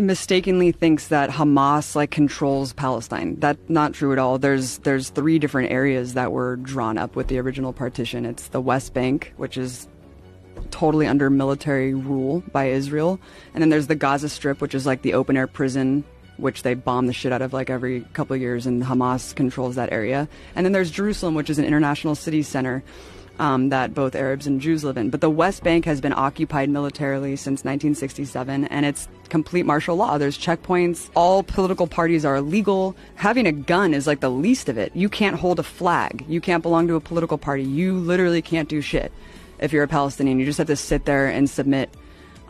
mistakenly thinks that Hamas like controls Palestine. That's not true at all. There's 3 different areas that were drawn up with the original partition. It's the West Bank, which is totally under military rule by Israel, and then there's the Gaza Strip, which is like the open air prison, which they bomb the shit out of like every couple of years, and Hamas controls that area. And then there's Jerusalem, which is an international city center that both Arabs and Jews live in. But the West Bank has been occupied militarily since 1967, and it's complete martial law. There's checkpoints. All political parties are illegal. Having a gun is like the least of it. You can't hold a flag. You can't belong to a political party. You literally can't do shit if you're a Palestinian. You just have to sit there and submit.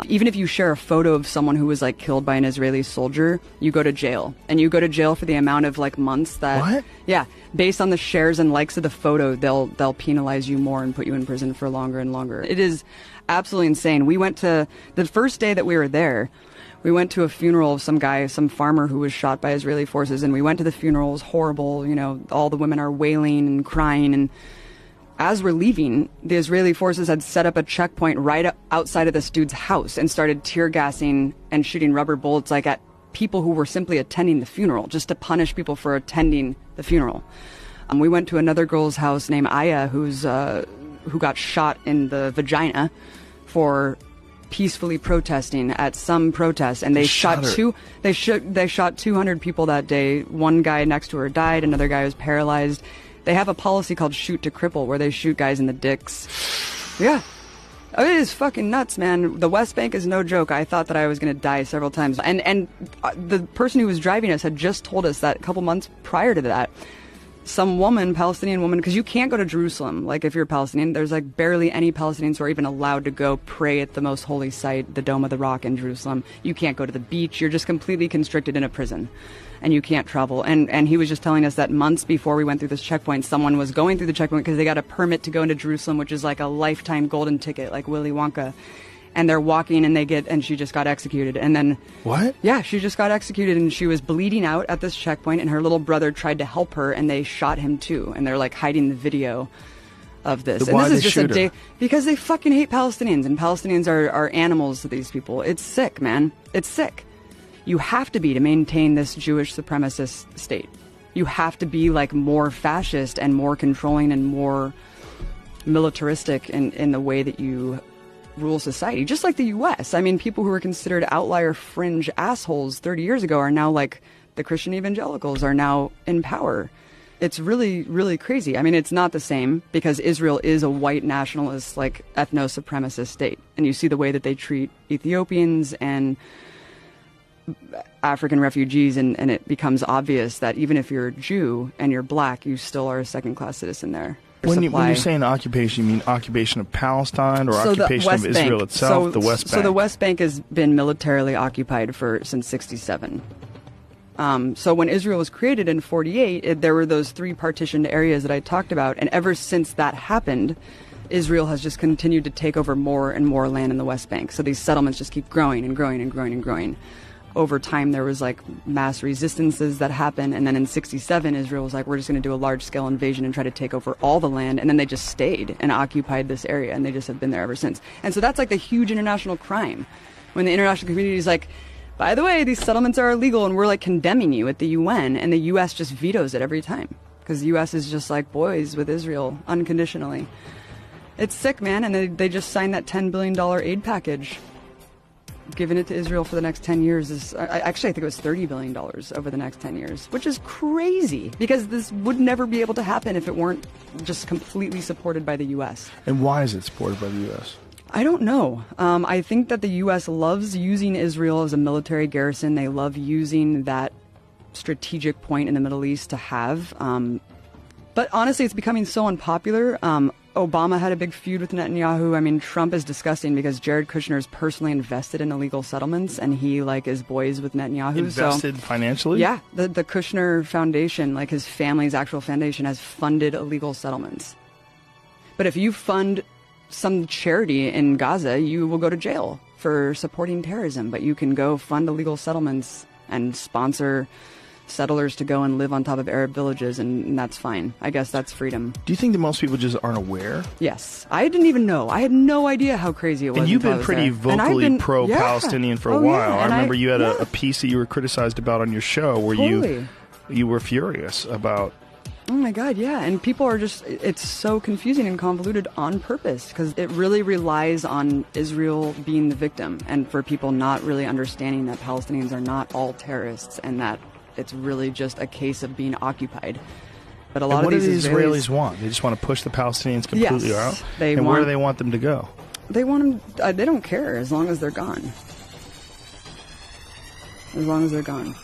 Even if you share a photo of someone who was like killed by an Israeli soldier, you go to jail. And you go to jail for the amount of like months that... What? Yeah. Based on the shares and likes of the photo, they'll penalize you more and put you in prison for longer and longer. It is absolutely insane. We went to... The first day that we were there, we went to a funeral of some guy, some farmer who was shot by Israeli forces. And we went to the funeral. It was horrible. You know, all the women are wailing and crying. And as we're leaving, the Israeli forces had set up a checkpoint right outside of this dude's house and started tear gassing and shooting rubber bullets like at people who were simply attending the funeral, just to punish people for attending the funeral. We went to another girl's house named Aya, who got shot in the vagina for peacefully protesting at some protest, and they shot 200 people that day. One guy next to her died, another guy was paralyzed. They have a policy called shoot to cripple, where they shoot guys in the dicks. Yeah. It is fucking nuts, man. The West Bank is no joke. I thought that I was going to die several times. And the person who was driving us had just told us that a couple months prior to that, some woman, Palestinian woman, because you can't go to Jerusalem. Like, if you're Palestinian, there's like barely any Palestinians who are even allowed to go pray at the most holy site, the Dome of the Rock in Jerusalem. You can't go to the beach. You're just completely constricted in a prison. And you can't travel. And he was just telling us that months before we went through this checkpoint, someone was going through the checkpoint because they got a permit to go into Jerusalem, which is like a lifetime golden ticket, like Willy Wonka. And they're walking and she just got executed. And then... What? Yeah, she just got executed, and she was bleeding out at this checkpoint, and her little brother tried to help her, and they shot him too. And they're like hiding the video of this. Why and this they is just shoot her? because they fucking hate Palestinians, and Palestinians are animals to these people. It's sick, man. It's sick. You have to be to maintain this Jewish supremacist state. You have to be like more fascist and more controlling and more militaristic in the way that you rule society, just like the U.S. I mean, people who were considered outlier fringe assholes 30 years ago are now like the Christian evangelicals are now in power. It's really, really crazy. I mean, it's not the same because Israel is a white nationalist, like ethno-supremacist state. And you see the way that they treat Ethiopians and African refugees, and it becomes obvious that even if you're a Jew and you're black, you still are a second-class citizen there. When you're saying occupation, you mean occupation of Palestine or occupation of Israel itself, the West Bank? So the West Bank has been militarily occupied since 1967. So when Israel was created in 1948, there were those 3 partitioned areas that I talked about, and ever since that happened, Israel has just continued to take over more and more land in the West Bank. So these settlements just keep growing and growing and growing and growing. Over time, there was like mass resistances that happened. And then in 1967, Israel was like, we're just going to do a large scale invasion and try to take over all the land. And then they just stayed and occupied this area. And they just have been there ever since. And so that's like the huge international crime. When the international community is like, by the way, these settlements are illegal and we're like condemning you at the UN. And the U.S. just vetoes it every time. Because the U.S. is just like boys with Israel unconditionally. It's sick, man. And they just signed that $10 billion aid package. Giving it to Israel for the next 10 years is actually, I think it was $30 billion over the next 10 years, which is crazy because this would never be able to happen if it weren't just completely supported by the U.S. And why is it supported by the U.S.? I don't know. I think that the U.S. loves using Israel as a military garrison. They love using that strategic point in the Middle East to have. But honestly, it's becoming so unpopular. Obama had a big feud with Netanyahu. I mean, Trump is disgusting because Jared Kushner is personally invested in illegal settlements, and he like is boys with Netanyahu. Invested financially? Yeah, the Kushner Foundation, like his family's actual foundation, has funded illegal settlements. But if you fund some charity in Gaza, you will go to jail for supporting terrorism. But you can go fund illegal settlements and sponsor settlers to go and live on top of Arab villages, and that's fine. I guess that's freedom. Do you think that most people just aren't aware? Yes. I didn't even know. I had no idea how crazy it was. And you've been pretty vocally pro-Palestinian for a while. I remember you had a piece that you were criticized about on your show where you were furious about... Oh my God, yeah. And people are just, it's so confusing and convoluted on purpose because it really relies on Israel being the victim and for people not really understanding that Palestinians are not all terrorists and that it's really just a case of being occupied. But a lot of these Israelis want? They just want to push the Palestinians completely out? And where do they want them to go? They want them, they don't care as long as they're gone. As long as they're gone.